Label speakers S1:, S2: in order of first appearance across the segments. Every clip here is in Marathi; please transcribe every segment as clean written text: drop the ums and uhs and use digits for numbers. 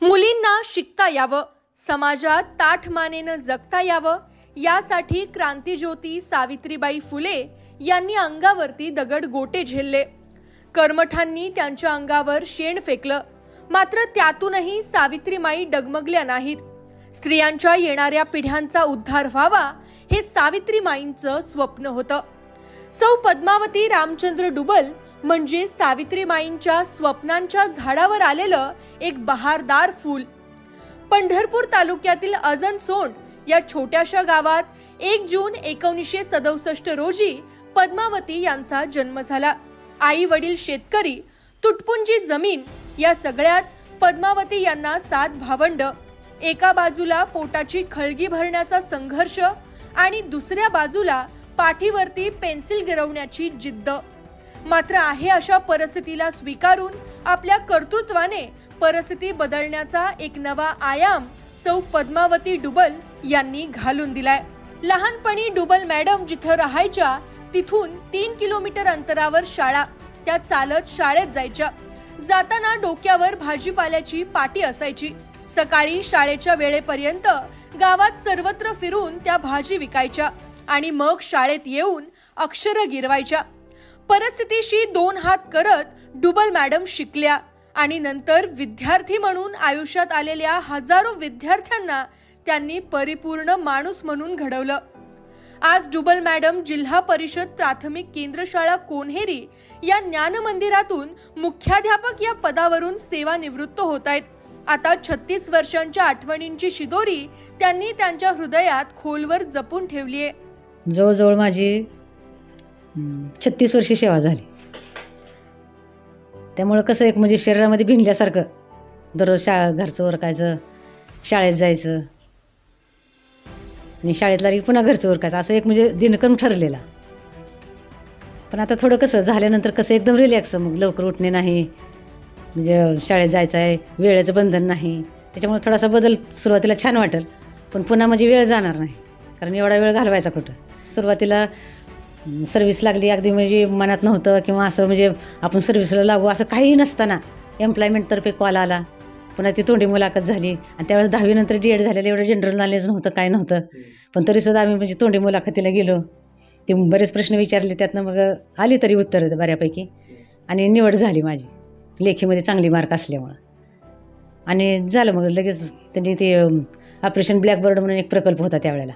S1: मुलींना शिकता यावं, समाजात ताठमानेनं जगता यावं यासाठी क्रांतिज्योती सावित्रीबाई फुले यांनी अंगावरती दगड गोटे झेलले। कर्मठांनी त्यांच्या अंगावर शेण फेकलं, मात्र त्यातूनही सावित्रीमाई डगमगल्या नाहीत। स्त्रियांच्या येणाऱ्या पिढ्यांचा उद्धार व्हावा हे सावित्रीमाईंचं स्वप्न होतं। सौ पद्मावती रामचंद्र डुबल म्हणजे सावित्रीमाईंच्या स्वप्नांच्या झाडावर आलेलं एक बहारदार फूल। पंढरपूर तालुक्यातील अजनसोंड या छोट्याशा गावात 1 जून 1967 रोजी पद्मावती यांचा जन्म झाला। आई वडील शेतकरी, तुटपुंजी जमीन या सगळ्यात पद्मावती यांना 7 भावंड। एका बाजूला पोटाची खळगी भरण्याचा संघर्ष आणि दुसऱ्या बाजूला पाठीवरती पेन्सिल गिरवण्याची जिद्द। मात्र आहे अशा परिस्थितीला स्वीकारून आपल्या कर्तृत्वाने परिस्थिती बदलण्याचा एक नवा आयाम सौ पद्मावती डुबल यांनी घालून दिलाय। लहानपणी डुबल मॅडम जिथे राहायच्या तिथून 3 किलोमीटर अंतरावर शाळा, त्या चालत शाळेत जायच्या। जाताना डोक्यावर भाजीपाल्याची पाटी असायची। सकाळी शाळेच्या वेळेपर्यंत गावात सर्वत्र फिरून त्या भाजी विकायच्या आणि मग शाळेत येऊन अक्षर गिरवायच्या। परिस्थितीशी 2 हात करत डुबल मॅडम शिकल्या आणि नंतर विद्यार्थी म्हणून आयुष्यात आलेल्या हजारो विद्यार्थ्यांना त्यांनी परिपूर्ण माणूस म्हणून घडवलं। आज डुबल मॅडम जिल्हा परिषद प्राथमिक केंद्र शाळा कोन्हेरी या ज्ञान मंदिरातून मुख्याध्यापक या पदावरून सेवानिवृत्त होत आहेत। आता 36 वर्षांच्या आठवणींची शिदोरी त्यांनी त्यांच्या हृदयात खोलवर जपून ठेवली आहे।
S2: जवळजवळ माझी 36 वर्षे सेवा झाली। त्यामुळे कसं एक म्हणजे शरीरामध्ये भिनल्यासारखं, दररोज घरचं उरकायचं, शाळेत जायचं आणि शाळेतला पुन्हा घरचं उरकायचं, असं एक म्हणजे दिनक्रम ठरलेला। पण आता थोडं कसं झाल्यानंतर कसं एकदम रिलॅक्स, मग लवकर उठणे नाही, म्हणजे शाळेत जायचं आहे, वेळेचं बंधन नाही, त्याच्यामुळे थोडासा बदल सुरुवातीला छान वाटेल, पण पुन्हा म्हणजे वेळ जाणार नाही, कारण एवढा वेळ घालवायचा कुठं। सुरुवातीला सर्व्हिस लागली, अगदी म्हणजे मनात नव्हतं किंवा असं म्हणजे आपण सर्व्हिसला लागू असं काही नसताना एम्प्लॉयमेंटतर्फे कॉल आला, पुन्हा ती तोंडी मुलाखत झाली आणि त्यावेळेस 10वी नंतर D.Ed झालेलं, एवढं जनरल नॉलेज नव्हतं, काय नव्हतं, पण तरीसुद्धा आम्ही म्हणजे तोंडी मुलाखतीला गेलो। ते बरेच प्रश्न विचारले, त्यातनं मग आली तरी उत्तरं बऱ्यापैकी आणि निवड झाली माझी, लेखीमध्ये चांगली मार्क असल्यामुळं। आणि झालं मग लगेच त्यांनी ते ऑपरेशन ब्लॅकबर्ड म्हणून एक प्रकल्प होता त्यावेळेला,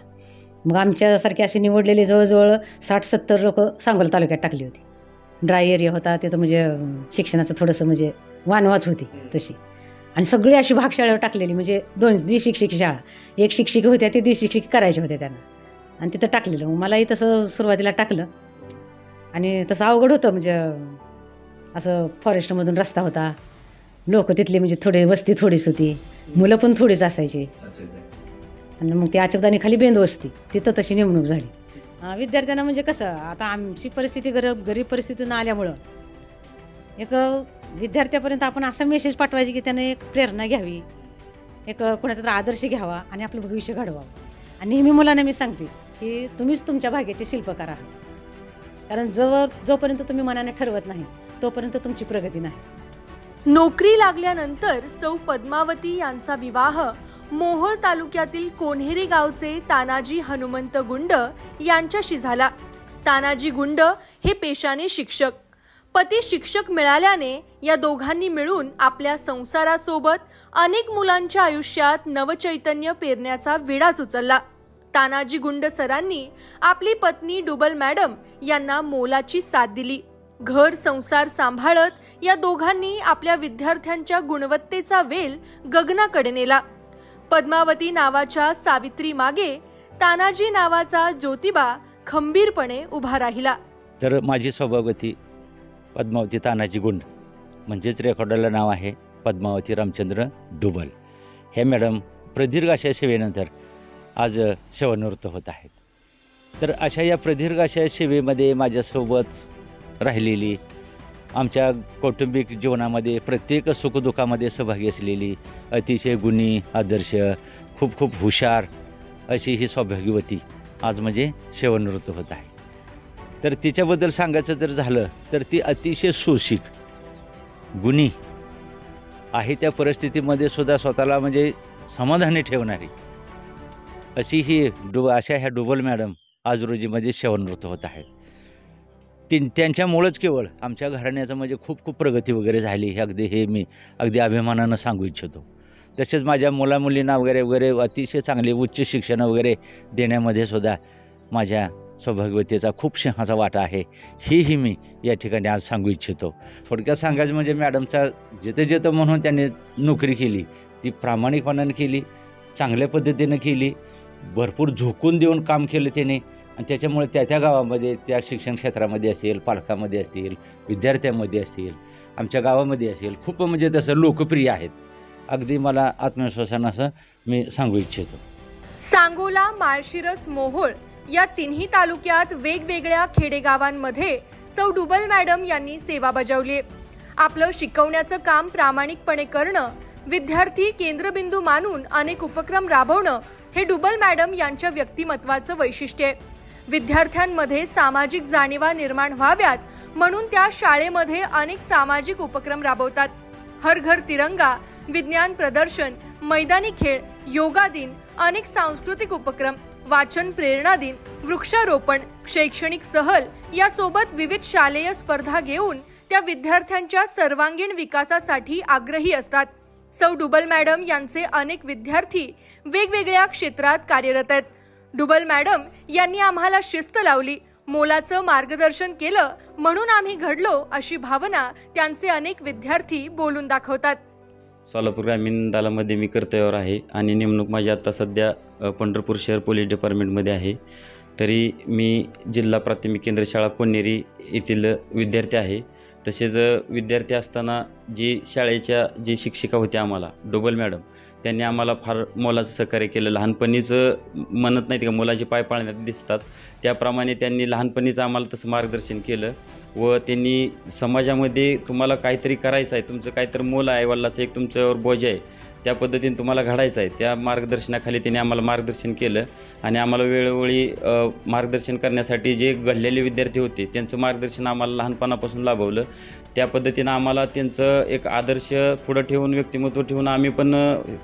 S2: मग आमच्यासारखे असे निवडलेले जवळजवळ 60-70 लोक सांगोला तालुक्यात टाकली होती। ड्राय एरिया होता तिथं, म्हणजे शिक्षणाचं थोडंसं म्हणजे वानवाच होती तशी, आणि सगळी अशी भागशाळेवर टाकलेली, म्हणजे 2 द्विशिक्षिक शाळा, एक शिक्षिका होत्या, ते द्विशिक्षिक करायच्या होत्या त्यांना, आणि तिथं टाकलेलं। मग मलाही तसं सुरुवातीला टाकलं आणि तसं अवघड होतं, म्हणजे असं फॉरेस्टमधून रस्ता होता, लोक तिथले म्हणजे थोडे वस्ती थोडीच होती, मुलं पण थोडीच असायची, आणि मग ती अचकदानी खाली बेंद वस्ती, तिथं तशी नेमणूक झाली। विद्यार्थ्यांना म्हणजे कसं आता आमची परिस्थिती गरीब परिस्थितीतून आल्यामुळं एक विद्यार्थ्यापर्यंत आपण असा मेसेज पाठवायचे की त्यानं एक प्रेरणा घ्यावी, एक कोणाचा तरी आदर्श घ्यावा आणि आपलं भविष्य घडवावं। आणि नेहमी मुलांना मी सांगते की तुम्हीच तुमच्या भाग्याचे शिल्पकार आहात, कारण जोपर्यंत तुम्ही मनाने ठरवत नाही तोपर्यंत तुमची प्रगती नाही।
S1: नोकरी लागल्यानंतर सौ पद्मावती यांचा विवाह मोहोळ तालुक्यातील कोन्हेरी गावचे तानाजी हनुमंत गुंड यांच्याशी झाला। तानाजी गुंड हे पेशाने शिक्षक, पती शिक्षक मिळाल्याने या दोघांनी मिळून आपल्या संसारासोबत अनेक मुलांच्या आयुष्यात नवचैतन्य पेरण्याचा विडाच उचलला। तानाजी गुंड सरांनी आपली पत्नी डुबल मॅडम यांना मोलाची साथ दिली। घर संसार सांभाळत या दोघांनी आपल्या विद्यार्थ्यांच्या गुणवत्तेचा वेल गगनाकडे नेला। पद्मावती नावाच्या सावित्री मागे तानाजी नावाचा ज्योतिबा खंबीरपणे उभा राहिला।
S3: तर माझी सौभाग्यवती पद्मावती तानाजी गुंड, म्हणजेच रेकॉर्डला नाव आहे पद्मावती रामचंद्र डुबल, हे मॅडम प्रदीर्घ अशा सेवेनंतर आज सेवानिवृत्त होत आहेत। तर अशा या प्रदीर्घ अशा सेवेमध्ये माझ्यासोबत राहिलेली, आमच्या कौटुंबिक जीवनामध्ये प्रत्येक सुखदुःखामध्ये सहभागी असलेली, अतिशय गुणी, आदर्श, खूप खूप हुशार अशी ही सौभाग्यवती आज म्हणजे सेवानिवृत्त होत आहे। तर तिच्याबद्दल सांगायचं जर झालं तर ती अतिशय सुशिक, गुणी आहे त्या परिस्थितीमध्ये सुद्धा स्वतःला म्हणजे समाधानी ठेवणारी अशी ही अशा ह्या डुबल मॅडम आज रोजी म्हणजे सेवानिवृत्त होत आहेत. त्यांच्यामुळंच केवळ आमच्या घराण्याचं म्हणजे खूप खूप प्रगती वगैरे झाली हे मी अगदी अभिमानानं सांगू इच्छितो. तसेच माझ्या मुलामुलींना वगैरे अतिशय चांगले उच्च शिक्षण वगैरे देण्यामध्ये सुद्धा माझ्या सौभाग्यवतीचा खूप सिंहाचा वाटा आहे, हेही मी या ठिकाणी आज सांगू इच्छितो. थोडक्यात सांगायचं म्हणजे मॅडमचा जिथं म्हणून त्यांनी नोकरी केली ती प्रामाणिकपणाने केली, चांगल्या पद्धतीनं केली, भरपूर झोकून देऊन काम केलं त्याने आणि त्याच्यामुळे त्या गावामध्ये त्या शिक्षण क्षेत्रामध्ये असेल, पालकामध्ये असतील, विद्यार्थ्यांमध्ये असतील, आमच्या गावामध्ये असेल खूप म्हणजे तसं लोकप्रिय आहेत. अगदी मला आत्मविश्वासानं असं मी सांगू इच्छितो.
S1: सांगोला, माळशिरस, मोहोळ या तिन्ही तालुक्यात वेगवेगळ्या खेडेगावांमध्ये सौ डुबल मॅडम यांनी सेवा बजावली. आपलं शिकवण्याचं काम प्रामाणिकपणे करणं, विद्यार्थी केंद्रबिंदू मानून अनेक उपक्रम राबवणं हे डुबल मॅडम यांच्या व्यक्तिमत्वाचं वैशिष्ट्य आहे. विद्यार्थ्यांमध्ये सामाजिक जाणीवा निर्माण व्हाव्यात म्हणून त्या शाळेमध्ये अनेक सामाजिक उपक्रम राबवतात. हर घर तिरंगा, विज्ञान प्रदर्शन, मैदानी खेळ, योगा दिन, अनेक सांस्कृतिक उपक्रम, वाचन प्रेरणा दिन, वृक्षारोपण, शैक्षणिक सहल यासोबत विविध शालेय स्पर्धा घेऊन त्या विद्यार्थ्यांच्या सर्वांगीण विकासासाठी आग्रही असतात. सौ डुबल मॅडम यांचे अनेक विद्यार्थी वेगवेगळ्या क्षेत्रात कार्यरत आहेत. डुबल मॅडम यांनी आम्हाला शिस्त लावली, मोलाचं मार्गदर्शन केलं म्हणून आम्ही घडलो अशी भावना त्यांचे अनेक विद्यार्थी बोलून दाखवतात.
S4: सोलापूर ग्रामीण दलामध्ये मी कर्तव्यावर आहे आणि नेमणूक माझी आता सध्या पंढरपूर शहर पोलीस डिपार्टमेंटमध्ये आहे. तरी मी जिल्हा प्राथमिक केंद्र शाळा कोन्हेरी येथील विद्यार्थी आहे. तसेच विद्यार्थी असताना शाळेच्या जी शिक्षिका होत्या आम्हाला डुबल मॅडम, त्यांनी आम्हाला फार मोलाचं सहकार्य केलं. लहानपणीच म्हणत नाहीत का मुलाचे पाय पाळण्यात दिसतात, त्याप्रमाणे त्यांनी लहानपणीच आम्हाला तसं मार्गदर्शन केलं व त्यांनी समाजामध्ये तुम्हाला काहीतरी करायचं आहे, तुमचं काहीतरी मोल आहे, वडिलाचं एक तुमच्यावर बोज आहे, त्या पद्धतीने तुम्हाला घडायचं आहे, त्या मार्गदर्शनाखाली त्यांनी आम्हाला मार्गदर्शन केलं आणि आम्हाला वेळोवेळी मार्गदर्शन करण्यासाठी जे घडलेले विद्यार्थी होते त्यांचं मार्गदर्शन आम्हाला लहानपणापासून लाभवलं. त्या पद्धतीनं आम्हाला त्यांचं एक आदर्श पुढं ठेवून व्यक्तिमत्व ठेवून आम्ही पण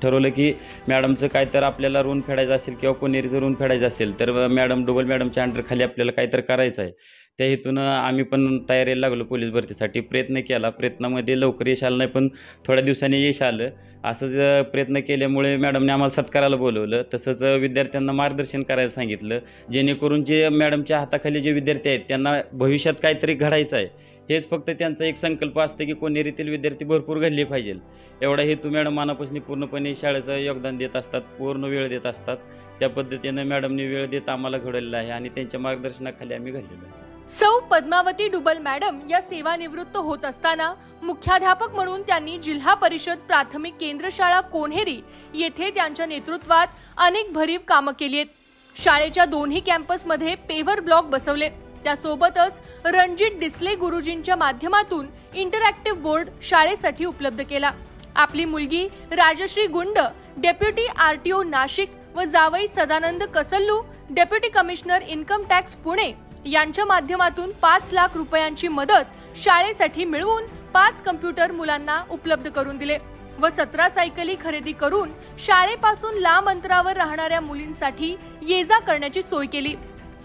S4: ठरवलं की मॅडमचं काय तर आपल्याला ऋण फेडायचं असेल किंवा कोणेरीचं ऋण फेडायचं असेल तर डुबल मॅडमच्या अंडरखाली आपल्याला काहीतरी करायचं आहे. त्या हेतून आम्ही पण तयारीला लागलो पोलीस भरतीसाठी. प्रयत्न केला, प्रयत्नामध्ये लवकर यश आलं नाही पण थोड्या दिवसांनी यश आलं. असंच प्रयत्न केल्यामुळे मॅडमने आम्हाला सत्काराला बोलवलं. तसंच विद्यार्थ्यांना मार्गदर्शन करायला सांगितलं, जेणेकरून जे मॅडमच्या हाताखाली जे विद्यार्थी आहेत त्यांना भविष्यात काहीतरी घडायचं आहे, हेच फक्त त्यांचा एक संकल्प असतं की कोणेरीतील विद्यार्थी भरपूर घडले पाहिजे. एवढा हेतू मॅडम मनापासून पूर्णपणे शाळेचं योगदान देत असतात, पूर्ण वेळ देत असतात. त्या पद्धतीनं मॅडमने वेळ देत आम्हाला घडवलेलं आहे आणि त्यांच्या मार्गदर्शनाखाली आम्ही घडलेलो आहे.
S1: सौ पद्मावती डुबल मॅडम या सेवानिवृत्त होत असताना मुख्याध्यापक म्हणून त्यांनी जिल्हा परिषद प्राथमिक केंद्र शाळा कोन्हेरी येथे त्यांच्या नेतृत्वात अनेक भरीव कामं केली आहेत. शाळेच्या दोन्ही कॅम्पसमध्ये पेव्हर ब्लॉक बसवले. त्यासोबतच रणजित डिसले गुरुजींच्या माध्यमातून इंटरॅक्टिव्ह बोर्ड शाळेसाठी उपलब्ध केला. आपली मुलगी राजश्री गुंड, डेप्युटी RTO नाशिक व जावई Sadanand Kasallu, deputy commissioner income tax Pune यांच्या माध्यमातून 5 लाख रुपयांची मदत शाळेसाठी मिळवून 5 कम्प्युटर मुलांना उपलब्ध करून दिले व 17 सायकली खरेदी करून शाळेपासून लांब अंतरावर राहणाऱ्या मुलींसाठी ये-जा करण्याची सोय केली.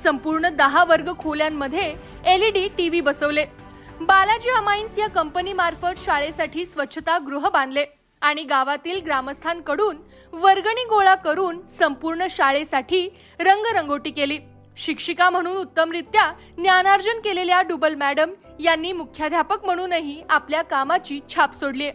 S1: संपूर्ण 10 वर्ग खोल्यांमध्ये LED TV बसवले. बालाजी अमाइन्स या कंपनीमार्फत शाळेसाठी स्वच्छता गृह बांधले आणि गावातील ग्रामस्थांकडून वर्गणी गोळा करून संपूर्ण शाळेसाठी रंगरंगोटी केली. शिक्षिका म्हणून उत्तमरित्या ज्ञानार्जन केलेल्या डुबल मॅडम यांनी मुख्याध्यापक म्हणूनही आपल्या कामाची छाप सोडली.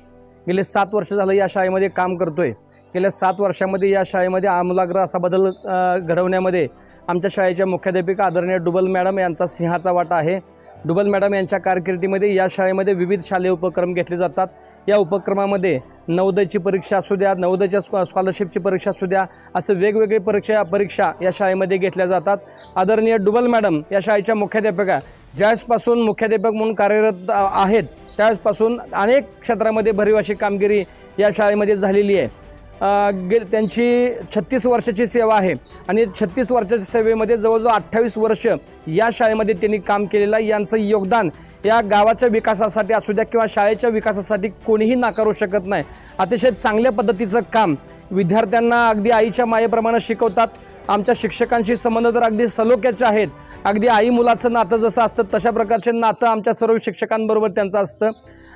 S5: गेले 7 वर्ष झालं या शाळेमध्ये काम करतोय. गेल्या 7 वर्षामध्ये या शाळेमध्ये आमूलाग्र असा बदल घडवण्यामध्ये आमच्या शाळेच्या मुख्याध्यापिका आदरणीय डुबल मॅडम यांचा सिंहाचा वाटा आहे. डुबल मॅडम यांच्या कारकिर्दीमध्ये या शाळेमध्ये विविध शालेय उपक्रम घेतले जातात. या उपक्रमामध्ये नवोदयची परीक्षा असू द्या, नवोदयच्या स्कॉलरशिपची परीक्षा असू द्या, असं वेगवेगळे परीक्षा या शाळेमध्ये घेतल्या जातात. आदरणीय डुबल मॅडम या शाळेच्या मुख्याध्यापिका ज्यावेळेसपासून मुख्याध्यापक म्हणून कार्यरत आहेत त्यावेळेसपासून अनेक क्षेत्रामध्ये भरीव अशी कामगिरी या शाळेमध्ये झालेली आहे. त्यांची 36 वर्षाची सेवा आहे आणि 36 वर्षाच्या सेवेमध्ये जवळजवळ 28 वर्ष या शाळेमध्ये त्यांनी काम केलेलं आहे. यांचं योगदान या गावाच्या विकासासाठी असू द्या किंवा शाळेच्या विकासासाठी कोणीही नाकारू शकत नाही. अतिशय चांगल्या पद्धतीचं काम, विद्यार्थ्यांना अगदी आईच्या मायेप्रमाणे शिकवतात. आमच्या शिक्षकांशी संबंध तर अगदी सलोख्याचे आहेत. अगदी आई मुलाचं नातं जसं असतं तशा प्रकारचे नातं आमच्या सर्व शिक्षकांबरोबर त्यांचं असतं.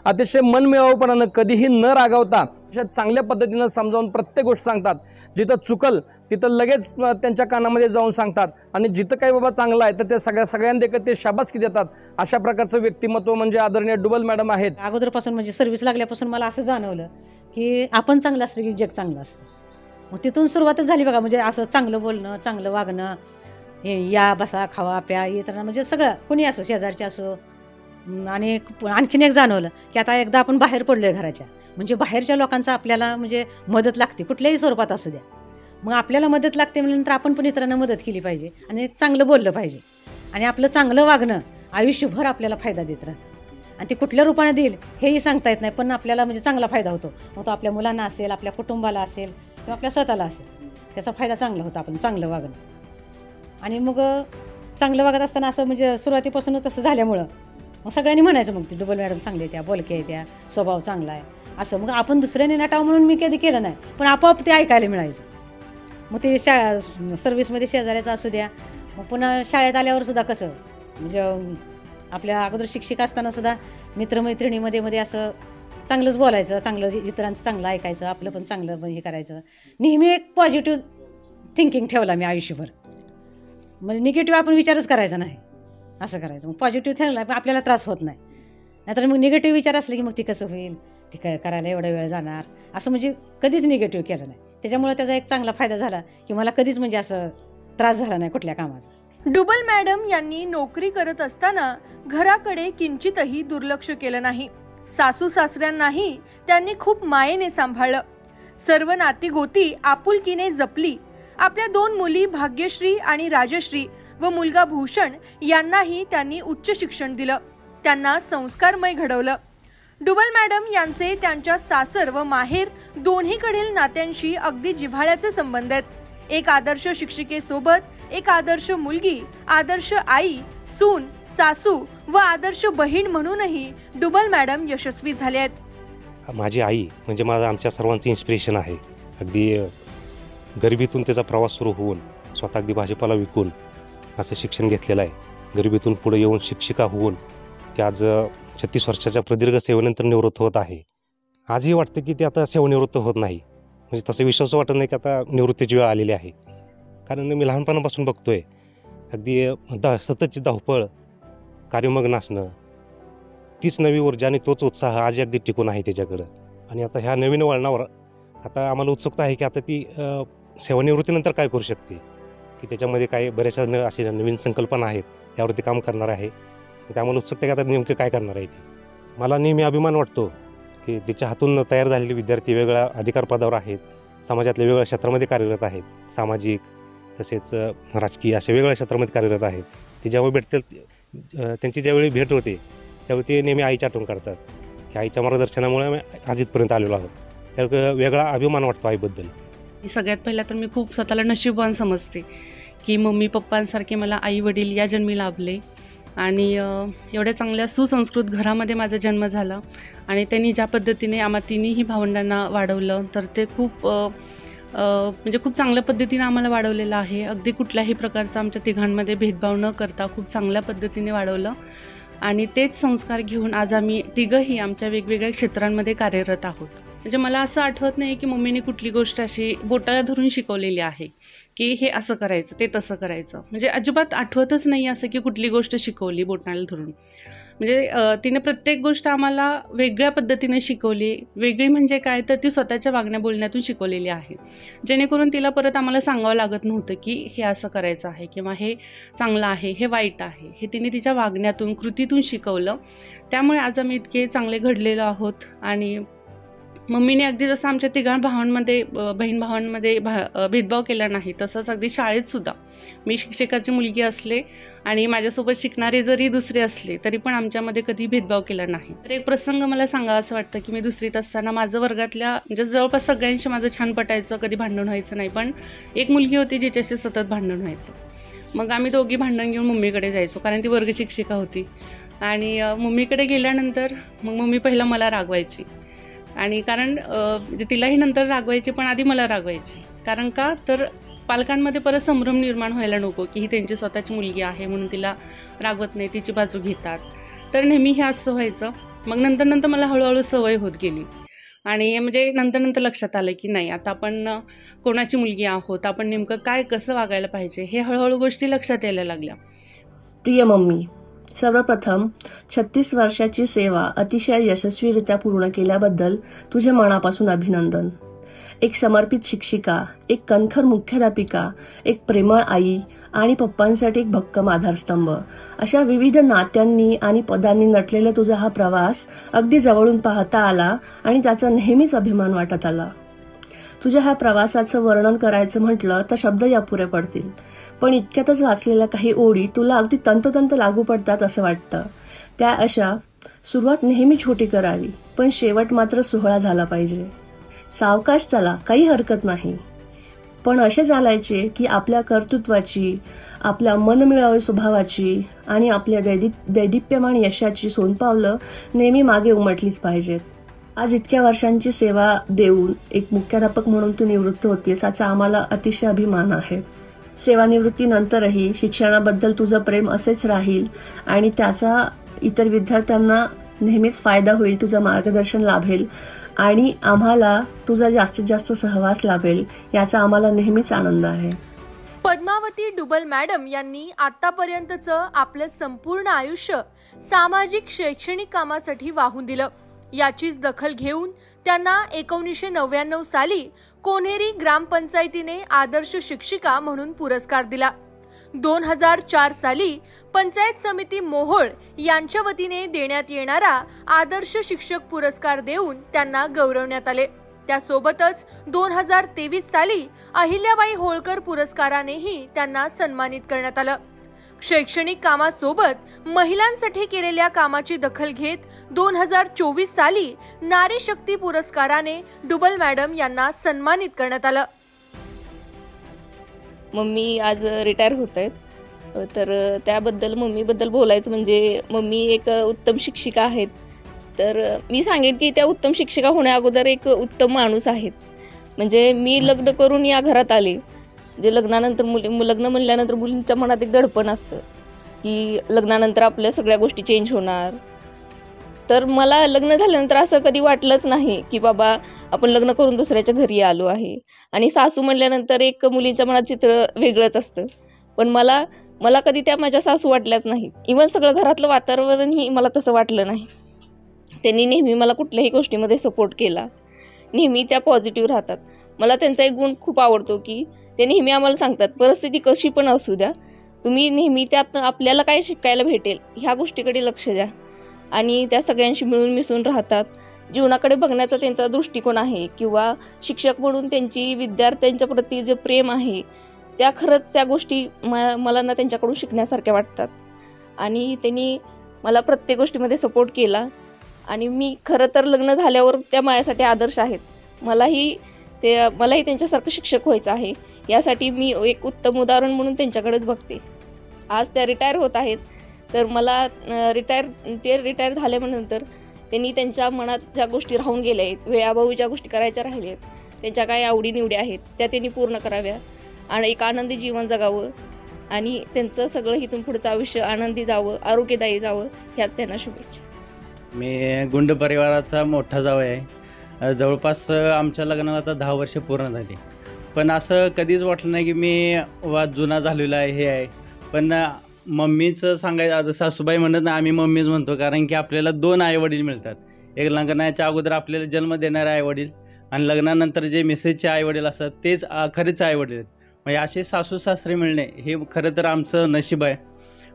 S5: अतिशय मनमिळाऊपणानं, कधीही न रागावता अशा चांगल्या पद्धतीनं समजावून प्रत्येक गोष्ट सांगतात. जिथं चुकल तिथं लगेच त्यांच्या कानामध्ये जाऊन सांगतात आणि जिथं काही बाबा चांगलं आहे तर ते सगळ्यांना देखत ते शाबासकी देतात. अशा प्रकारचं व्यक्तिमत्व म्हणजे आदरणीय डुबल मॅडम आहेत.
S2: अगोदरपासून म्हणजे सर्व्हिस लागल्यापासून मला असं जाणवलं की आपण चांगलं असलं की जग चांगलं असतं. मग तिथून सुरुवातच झाली बघा. म्हणजे असं चांगलं बोलणं, चांगलं वागणं, हे या बसा खावा प्या इतरांना म्हणजे सगळं कुणी असो, शेजारचे असो. आणि आणखीन एक जाणवलं की आता एकदा आपण बाहेर पडलो आहे घराच्या, म्हणजे बाहेरच्या लोकांचा आपल्याला म्हणजे मदत लागते कुठल्याही स्वरूपात असू द्या. मग आपल्याला मदत लागते म्हटल्यानंतर आपण पण इतरांना मदत केली पाहिजे आणि चांगलं बोललं पाहिजे आणि आपलं चांगलं वागणं आयुष्यभर आपल्याला फायदा देत राहतं. आणि ते कुठल्या रूपाने देईल हेही सांगता येत नाही, पण आपल्याला म्हणजे चांगला फायदा होतो. मग तो आपल्या मुलांना असेल, आपल्या कुटुंबाला असेल किंवा आपल्या स्वतःला असेल, त्याचा फायदा चांगला होता आपण चांगलं वागणं. आणि मग चांगलं वागत असताना असं म्हणजे सुरुवातीपासूनच तसं झाल्यामुळं मग सगळ्यांनी म्हणायचं मग ती डुबल मॅडम चांगली आहे, त्या बोलके आहे, त्या स्वभाव चांगला आहे असं. मग आपण दुसऱ्याने नटावं म्हणून मी कधी केलं नाही, पण आपोआप ते ऐकायला मिळायचं. मग ते सर्व्हिसमध्ये शेजाऱ्याचं असू द्या, मग पुन्हा शाळेत आल्यावर सुद्धा कसं म्हणजे आपल्या अगोदर शिक्षिका असताना सुद्धा मित्रमैत्रिणीमध्ये असं चांगलंच बोलायचं, चांगलं इतरांचं चांगलं ऐकायचं, आपलं पण चांगलं हे करायचं. नेहमी एक पॉझिटिव्ह थिंकिंग ठेवला मी आयुष्यभर. म्हणजे निगेटिव्ह आपण विचारच करायचा नाही, असं करायचं. मग पॉझिटिव्ह ठेवला आपल्याला त्रास होत नाही. नाहीतर मग निगेटिव्ह विचार असले की मग ती कसं होईल, ती काय करायला एवढा वेळ जाणार, असं म्हणजे कधीच निगेटिव्ह केलं नाही. त्याच्यामुळे त्याचा एक चांगला फायदा झाला की मला कधीच म्हणजे असं त्रास झाला नाही कुठल्या कामाचा.
S1: डुबल मॅडम यांनी नोकरी करत असताना घराकडे किंचितही दुर्लक्ष केलं नाही. सासू सासऱ्यांनाही त्यांनी खूप मायेने सांभाळलं. सर्व नाती गोती आपुलकीने जपली. आपल्या 2 मुली भाग्यश्री आणि राजश्री व मुलगा भूषण यांनाही त्यांनी उच्च शिक्षण दिलं. त्यांना संस्कारमय घडवलं. डुबल मॅडम यांचे त्यांच्या सासर व माहेर दोन्हीकडील नात्यांशी अगदी जिव्हाळ्याचे संबंध आहेत. एक आदर्श शिक्षिकेसोबत एक आदर्श मुलगी, आदर्श आई, सून, सासू व आदर्श बहीण म्हणूनही डुबल मॅडम यशस्वी झाले आहेत.
S6: माझी आई म्हणजे माझं आमच्या सर्वांचं इन्स्पिरेशन आहे. अगदी गरिबीतून त्याचा प्रवास सुरू होऊन स्वतः अगदी भाजीपाला विकून असं शिक्षण घेतलेलं आहे. गरिबीतून पुढे येऊन शिक्षिका होऊन ते आज 36 वर्षाच्या प्रदीर्घ सेवेनंतर निवृत्त होत आहे. आजही वाटतं की ते आता सेवानिवृत्त होत नाही. म्हणजे तसं विश्वास वाटत नाही की आता निवृत्तीची वेळ आलेली आहे. कारण मी लहानपणापासून बघतोय अगदी सततची धावपळ, कार्यमग्न असणं, तीच नवी ऊर्जा आणि तोच उत्साह आज अगदी टिकून आहे त्याच्याकडं. आणि आता ह्या नवीन वळणावर आता आम्हाला उत्सुकता आहे की आता ती सेवानिवृत्तीनंतर काय करू शकते, की त्याच्यामध्ये काय बऱ्याचशा अशा नवीन संकल्पना आहेत त्यावरती काम करणार आहे. त्यामुळे उत्सुकता की आता नेमकं काय करणार आहे ती. मला नेहमी अभिमान वाटतो की तिच्या हातून तयार झालेले विद्यार्थी वेगवेगळ्या अधिकार पदावर आहेत, समाजातल्या वेगवेगळ्या क्षेत्रामध्ये कार्यरत आहेत, सामाजिक तसेच राजकीय अशा वेगवेगळ्या क्षेत्रामध्ये कार्यरत आहेत. ते ज्यावेळी भेटतील त्यांची ज्यावेळी भेट होते त्यावेळी ते नेहमी आईच्या आठवण करतात की आईच्या मार्गदर्शनामुळे आम्ही आज इथपर्यंत आलेलो आहोत. त्यावेळी वेगळा अभिमान वाटतो आईबद्दल.
S7: सगळ्यात पहिला तर मी खूप स्वतःला नशीबवान समजते की मम्मी पप्पांसारखे मला आई वडील या जन्मी लाभले आणि एवढ्या चांगल्या सुसंस्कृत घरामध्ये माझा जन्म झाला आणि त्यांनी ज्या पद्धतीने आम्हा तिन्ही भावंडांना वाढवलं तर ते खूप म्हणजे खूप चांगल्या पद्धतीने आम्हाला वाढवलेलं आहे. अगदी कुठल्याही प्रकारचा आमच्या तिघांमध्ये भेदभाव न करता खूप चांगल्या पद्धतीने वाढवलं आणि तेच संस्कार घेऊन आज आम्ही तिघंही आमच्या वेगवेगळ्या क्षेत्रांमध्ये कार्यरत आहोत. म्हणजे मला असं आठवत नाही की मम्मीने कुठली गोष्ट अशी बोटाला धरून शिकवलेली आहे की हे असं करायचं ते तसं करायचं. म्हणजे अजिबात आठवतच नाही असं की कुठली गोष्ट शिकवली बोटाला धरून. म्हणजे तिने प्रत्येक गोष्ट आम्हाला वेगळ्या पद्धतीने शिकवली. वेगळी म्हणजे काय तर ती स्वतःच्या वागण्या बोलण्यातून शिकवलेली आहे, जेणेकरून तिला परत आम्हाला सांगावं लागत नव्हतं की हे असं करायचं आहे किंवा हे चांगलं आहे हे वाईट आहे. हे तिने तिच्या वागण्यातून कृतीतून शिकवलं. त्यामुळे आज आम्ही इतके चांगले घडलेलो आहोत आणि मम्मीने अगदी जसं आमच्या तिघा भावांमध्ये बहीण भावांमध्ये भेदभाव केला नाही, तसंच अगदी शाळेतसुद्धा मी शिक्षकाची मुलगी असले आणि माझ्यासोबत शिकणारे जरी दुसरे असले तरी पण आमच्यामध्ये कधी भेदभाव केला नाही. तर एक प्रसंग मला सांगावा असं वाटतं की मी दुसरीत असताना माझं वर्गातल्या म्हणजे जवळपास सगळ्यांशी माझं छान पटायचं, कधी भांडण व्हायचं नाही, पण एक मुलगी होती जिच्याशी सतत भांडण व्हायचं. मग आम्ही दोघी भांडण घेऊन मम्मीकडे जायचो, कारण ती वर्ग शिक्षिका होती. आणि मम्मीकडे गेल्यानंतर मग मम्मी पहिला मला रागवायची, आणि कारण म्हणजे तिलाही नंतर रागवायची, पण आधी मला रागवायची. कारण का तर पालकांमध्ये परत संभ्रम निर्माण व्हायला नको की ही त्यांची स्वतःची मुलगी आहे म्हणून तिला रागवत नाही, तिची बाजू घेतात. तर नेहमी हे असं व्हायचं. मग नंतर मला हळूहळू सवय होत गेली, आणि म्हणजे नंतर लक्षात आलं की नाही, आता आपण कोणाची मुलगी आहोत, आपण नेमकं काय कसं वागायला पाहिजे हे हळूहळू गोष्टी लक्षात यायला लागल्या.
S8: प्रिय मम्मी, सर्वप्रथम 36 वर्षाची सेवा अतिशय यशस्वीरित्या पूर्ण केल्याबद्दल तुझे मनापासून अभिनंदन. एक समर्पित शिक्षिका, एक कणखर मुख्याध्यापिका, एक प्रेमळ आई आणि पप्पांसाठी एक भक्कम आधारस्तंभ, अशा विविध नात्यांनी आणि पदांनी नटलेला तुझा हा प्रवास अगदी जवळून पाहता आला आणि त्याचा नेहमीच अभिमान वाटत आला. तुझ्या ह्या प्रवासाचं वर्णन करायचं म्हटलं तर शब्द अपुरे पडतील, पण इतक्यातच वाचलेल्या काही ओळी तुला अगदी तंतोतंत लागू पडतात असं वाटतं. त्या अशा: सुरुवात नेहमी छोटी करावी, पण शेवट मात्र सोहळा झाला पाहिजे. सावकाश चला, काही हरकत नाही, पण असे चालायचे की आपल्या कर्तृत्वाची, आपल्या मनमिळावू स्वभावाची आणि आपल्या दैदिप्यमान यशाची सोनपावलं नेहमी मागे उमटलीच पाहिजेत. आज इतक्या वर्षांची सेवा देऊन एक मुख्याध्यापक म्हणून तू निवृत्त होतीस, याचा आम्हाला अतिशय अभिमान आहे. सेवानिवृत्तीनंतरही शिक्षणाबद्दल तुझं प्रेम असेच राहील आणि त्याचा इतर विद्यार्थ्यांना नेहमीच फायदा होईल, तुझं मार्गदर्शन लाभेल आणि आम्हाला तुझा जास्तीत जास्त सहवास लाभेल, याचा आम्हाला नेहमीच आनंद आहे.
S1: पद्मावती डुबल मॅडम यांनी आतापर्यंतचं आपलं संपूर्ण आयुष्य सामाजिक शैक्षणिक कामासाठी वाहून दिलं. याचीच दखल घेऊन त्यांना 1999 साली कोन्हेरी ग्रामपंचायतीने आदर्श शिक्षिका म्हणून पुरस्कार दिला. 2004 साली पंचायत समिती मोहोळ यांच्या वतीने देण्यात येणारा आदर्श शिक्षक पुरस्कार देऊन त्यांना गौरवण्यात आले. त्यासोबतच 2023 साली अहिल्याबाई होळकर पुरस्कारानेही त्यांना सन्मानित करण्यात आलं. शैक्षणिक कामासोबत महिलांसाठी केलेल्या कामाची दखल घेत 2024 साली नारी शक्ती पुरस्काराने डुबल मॅडम यांना सन्मानित करण्यात आलं.
S9: मम्मी आज रिटायर होत आहेत, तर त्याबद्दल मम्मीबद्दल बोलायचं म्हणजे मम्मी एक उत्तम शिक्षिका आहेत. तर मी सांगेन की त्या उत्तम शिक्षिका होण्याअगोदर एक उत्तम माणूस आहेत. म्हणजे मी लग्न करून या घरात आले, जे लग्नानंतर लग्न म्हणल्यानंतर मुलींच्या मनात एक दडपण असतं की लग्नानंतर आपल्या सगळ्या गोष्टी चेंज होणार. तर मला लग्न झाल्यानंतर असं कधी वाटलंच नाही की बाबा आपण लग्न करून दुसऱ्याच्या घरी आलो आहे. आणि सासू म्हणल्यानंतर एक मुलींच्या मनात चित्र वेगळंच असतं, पण मला कधी त्या माझ्या सासू वाटल्याच नाही. इवन सगळं घरातलं वातावरणही मला तसं वाटलं नाही. त्यांनी नेहमी मला कुठल्याही गोष्टीमध्ये सपोर्ट केला, नेहमी त्या पॉझिटिव्ह राहतात. मला त्यांचा एक गुण खूप आवडतो की ते नेहमी आम्हाला सांगतात, परिस्थिती कशी पण असू द्या, तुम्ही नेहमी त्यात आपल्याला काय शिकायला भेटेल ह्या गोष्टीकडे लक्ष द्या. आणि त्या सगळ्यांशी मिळून मिसळून राहतात. जीवनाकडे बघण्याचा त्यांचा दृष्टिकोन आहे किंवा शिक्षक म्हणून त्यांची विद्यार्थ्यांच्या प्रती जे प्रेम आहे, त्या खरंच त्या गोष्टी मला ना त्यांच्याकडून शिकण्यासारख्या वाटतात. आणि त्यांनी मला प्रत्येक गोष्टीमध्ये सपोर्ट केला. आणि मी खरं तर लग्न झाल्यावर त्या माझ्यासाठी आदर्श आहेत. मलाही त्यांच्यासारखं शिक्षक व्हायचं आहे. यासाठी मी एक उत्तम उदाहरण म्हणून त्यांच्याकडेच बघते. आज त्या रिटायर होत आहेत, तर मला रिटायर झाल्यानंतर त्यांनी त्यांच्या मनात ज्या गोष्टी राहून गेल्या आहेत, वेळाभावी ज्या गोष्टी करायच्या राहिल्या आहेत, त्यांच्या काही आवडीनिवडी आहेत त्या त्यांनी पूर्ण कराव्या आणि एक आनंदी जीवन जगावं आणि त्यांचं सगळं इथून पुढचं आयुष्य आनंदी जावं, आरोग्यदायी जावं, ह्याच त्यांना शुभेच्छा.
S10: मी गुंड परिवाराचा मोठा जावई आहे. जवळपास आमच्या लग्नाला आता 10 वर्ष पूर्ण झाली, पण असं कधीच वाटलं नाही की मी जुना झालेला आहे हे आहे. पण मम्मीचं सांगायचं, आता सासूबाई म्हणत ना, आम्ही मम्मीच म्हणतो, कारण की आपल्याला 2 आईवडील मिळतात. एक लग्नाच्या अगोदर आपल्याला जन्म देणारे आईवडील आणि लग्नानंतर जे मिसेसचे आईवडील असतात तेच खरेच आईवडील आहेत. म्हणजे असे सासू सासरे मिळणे हे खरं तर आमचं नशीब आहे.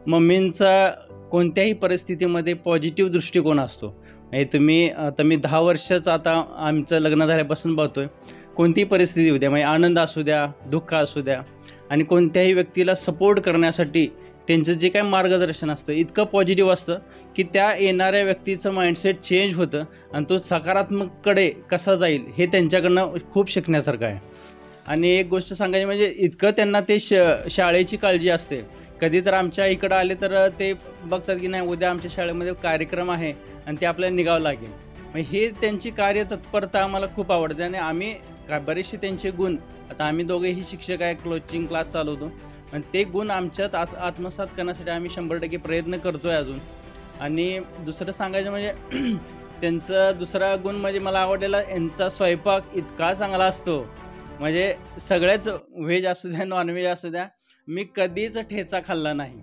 S10: मम्मींचा कोणत्याही परिस्थितीमध्ये पॉझिटिव्ह दृष्टिकोन असतो. म्हणजे तुम्ही आता मी 10 वर्षाचं आता आमचं लग्न झाल्यापासून बघतोय, कोणतीही परिस्थिती होऊ द्या, म्हणजे आनंद असू द्या, दुःख असू द्या, आणि कोणत्याही व्यक्तीला सपोर्ट करण्यासाठी त्यांचं जे काही मार्गदर्शन असतं इतकं पॉझिटिव्ह असतं की त्या येणाऱ्या व्यक्तीचं माइंडसेट चेंज होतं आणि तो सकारात्मककडे कसा जाईल हे त्यांच्याकडनं खूप शिकण्यासारखं आहे. आणि एक गोष्ट सांगायची म्हणजे इतकं त्यांना ते शाळेची काळजी असते. कधी तर आमच्या इकडं आले तर ते बघतात की नाही उद्या आमच्या शाळेमध्ये कार्यक्रम आहे आणि ते आपल्याला निघावं लागेल. मग हे त्यांची कार्यतत्परता आम्हाला खूप आवडते. आणि आम्ही बरेचसे त्यांचे गुण, आता आम्ही दोघेही शिक्षक आहे, कोचिंग क्लास चालवतो, आणि ते गुण आमच्यात आत्मसात करण्यासाठी आम्ही 100% प्रयत्न करतो आहे अजून. आणि दुसरं सांगायचं म्हणजे त्यांचा दुसरा गुण म्हणजे मला आवडलेला, यांचा स्वयंपाक इतका चांगला असतो. म्हणजे सगळ्याच व्हेज असू द्या, नॉनव्हेज असू द्या, मी कधीच ठेचा खाल्ला नाही,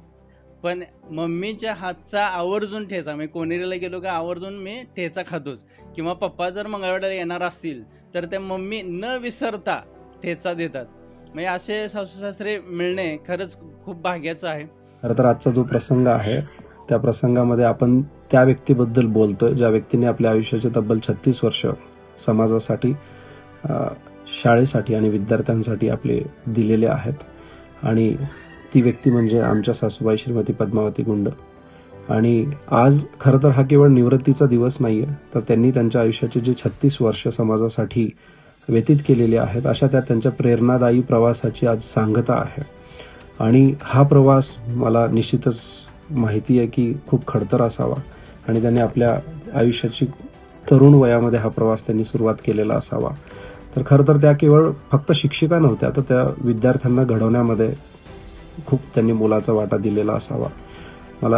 S10: पण मम्मीच्या हातचा आवर्जून ठेचा, मी कोणेरीला गेलो का आवर्जून मी ठेचा खातोच. किंवा पप्पा जर मंगळवाड्याला येणार असतील तर त्या मम्मी न विसरता ठेचा देतात. म्हणजे असे सासू सासरे मिळणे खरंच खूप भाग्याचं आहे.
S11: खरं तर आजचा जो प्रसंग आहे त्या प्रसंगामध्ये आपण त्या व्यक्तीबद्दल बोलतोय ज्या व्यक्तीने आपल्या आयुष्याचे तब्बल 36 वर्ष समाजासाठी, शाळेसाठी आणि विद्यार्थ्यांसाठी आपले दिलेले आहेत. आणि ती व्यक्ती म्हणजे आमच्या सासूबाई श्रीमती पद्मावती गुंड. आणि आज खरं तर हा केवळ निवृत्तीचा दिवस नाही आहे, तर त्यांनी त्यांच्या आयुष्याचे जे 36 वर्ष समाजासाठी व्यतीत केलेले आहेत अशा त्यांच्या प्रेरणादायी प्रवासाची आज सांगता आहे. आणि हा प्रवास मला निश्चितच माहिती आहे की खूप खडतर असावा आणि त्यांनी आपल्या आयुष्याची तरुण वयामध्ये हा प्रवास त्यांनी सुरुवात केलेला असावा. तर खरं तर त्या केवळ फक्त शिक्षिका नव्हत्या, तर त्या विद्यार्थ्यांना घडवण्यामध्ये खूप त्यांनी मोलाचा वाटा दिलेला असावा.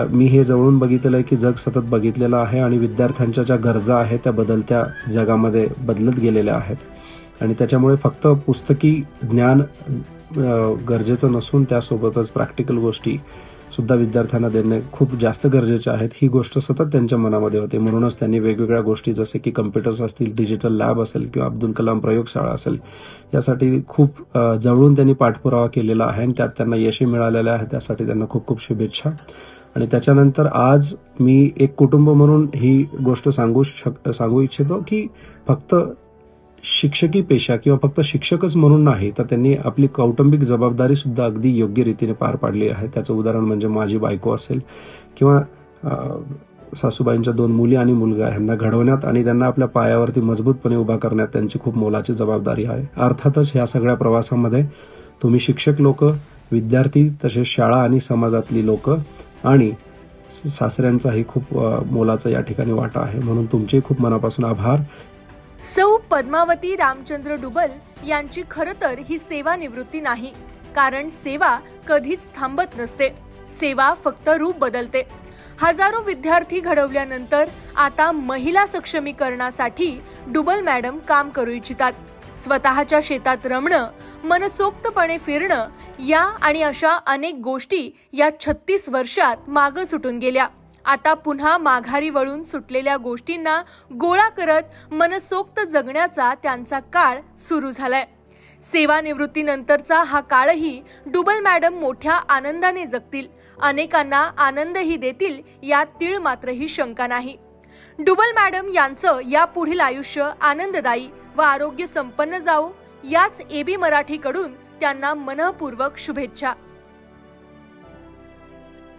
S11: मी हे जवळून बघितलेलं आहे की जग सतत बघितलेलं आहे आणि विद्यार्थ्यांच्या ज्या गरजा आहेत त्या बदलत्या जगामध्ये बदलत गेलेल्या आहेत. आणि त्याच्यामुळे फक्त पुस्तकी ज्ञान गरजेचं नसून त्यासोबतच प्रॅक्टिकल गोष्टी सुद्धा विद्यार्थ्यांना देणे खूप जास्त गरजेचे आहेत, ही गोष्ट सतत त्यांच्या मनामध्ये होते. म्हणूनच त्यांनी वेगवेगळ्या गोष्टी जसे की कम्प्युटर्स असतील, डिजिटल लॅब असेल किंवा अब्दुल कलाम प्रयोगशाळा असेल, यासाठी खूप जवळून त्यांनी पाठपुरावा केलेला आहे आणि त्यात त्यांना यशही मिळालेलं आहे. त्यासाठी त्यांना खूप खूप शुभेच्छा. आणि त्याच्यानंतर आज मी एक कुटुंब म्हणून ही गोष्ट सांगू इच्छितो की फक्त शिक्षकी पेशा किंवा फक्त शिक्षकच म्हणून नाही, तर त्यांनी आपली कौटुंबिक जबाबदारी सुद्धा अगदी योग्य रीतीने पार पाडली आहे. त्याचं उदाहरण म्हणजे माझी बायको असेल किंवा सासूबाईंच्या 2 मुली आणि मुलगा ह्यांना घडवण्यात आणि त्यांना आपल्या पायावरती मजबूतपणे उभा करण्यात त्यांची खूप मोलाची जबाबदारी आहे. अर्थातच ह्या सगळ्या प्रवासामध्ये तुम्ही शिक्षक लोक, विद्यार्थी, तसेच शाळा आणि समाजातली लोक आणि सासऱ्यांचाही खूप मोलाचा या ठिकाणी वाटा आहे. म्हणून तुमचे खूप मनापासून आभार.
S1: सौ पद्मावती रामचंद्र डुबल यांची खरं तर ही सेवानिवृत्ती नाही, कारण सेवा कधीच थांबत नसते. सेवा फक्त रूप बदलते. हजारो विद्यार्थी घडवल्यानंतर आता महिला सक्षमीकरणासाठी डुबल मॅडम काम करू इच्छितात. स्वतःच्या शेतात रमणं, मनसोक्तपणे फिरणं, या आणि अशा अनेक गोष्टी या 36 वर्षात मागं सुटून गेल्या. आता पुन्हा माघारी वळून सुटलेल्या गोष्टींना गोळा करत मनसोक्त जगण्याचा त्यांचा काळ सुरू झालाय. सेवानिवृत्तीनंतरचा हा काळही डुबल मॅडम मोठ्या आनंदाने जगतील, अनेकांना आनंदही देतील यात तीळ मात्रही शंका नाही. डुबल मॅडम यांचं यापुढील आयुष्य आनंददायी व आरोग्य संपन्न जावो, याच एबी मराठीकडून त्यांना मनःपूर्वक शुभेच्छा.